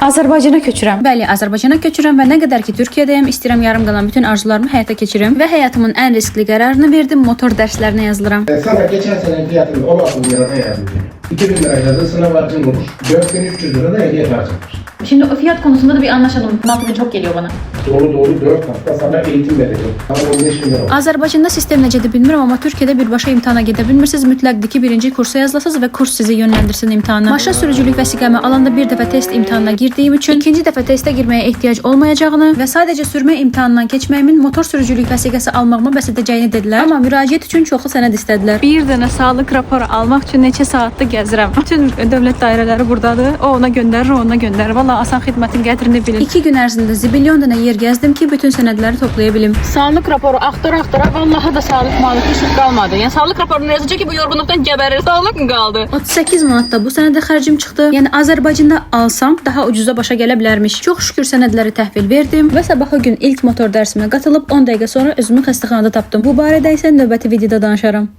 Azərbaycana köçürəm. Bəli, Azərbaycana köçürəm və nə qədər ki Türkiyədəyəm, istəyirəm yarım qalan bütün arzularımı həyata keçirim və həyatımın ən riskli qərarını verdim, motor dərslərinə yazılıram. Sana geçen sene fiyatını 16 bin liraya yazdım. 2000 lirayla da sınav harcın olur. 4300 lira da ehliyet harcınır. Şimdi o fiyat konusunda da bir anlaşalım. 16 bin çok geliyor bana. Doğru 4 hafta sana eğitim verecek. Ama 15 bin lira olur. Azərbaycanda sistem necədir bilmirəm, amma Türkiyədə birbaşa imtahana gedə bilmirsiniz. Mütləqdir ki, birinci kursa yazılasınız və kurs sizi yönləndirsin imtahana. Maşın sürücülük vəsiqəmi alanda bir dəfə test imtahanına girdiyim üçün ikinci dəfə testə girməyə ehtiyac olmayacağını və sadəcə sürmə imtahanından keçməyimin motor sürücülük vəsiqəsi almağıma bəs edəcəyini dedilər. Amma müraciət üçün çoxlu sənəd istədilər. Bir dənə sağlıq raporu almaq üçün neçə saatda gəzirəm. Bütün dövlət dairələri burdadır. O ona göndərir, o ona göndərir. Vallahi asan xidmətin qədrini bilin. 2 gün ərzində zibilyon dənə yer gəzdim ki, bütün sənədləri toplaya bilim. Sağlıq raporu axtara vallahi da sağlıq malık heç qalmadı. Yəni sağlıq raporunda yazacaq ki, bu yorğunluqdan gəbərir. Sağlıq mı qaldı? 38 manatda bu sənədə xərcim çıxdı. Yəni Azərbaycanda alsam daha ucuza başa gələ bilərmiş. Çox şükür sənədləri təhvil verdim və sabahı gün ilk motor dərsimə qatılıb 10 dəqiqə sonra özümü xəstəxanada tapdım. Bu barədə isə növbəti videoda danışaram.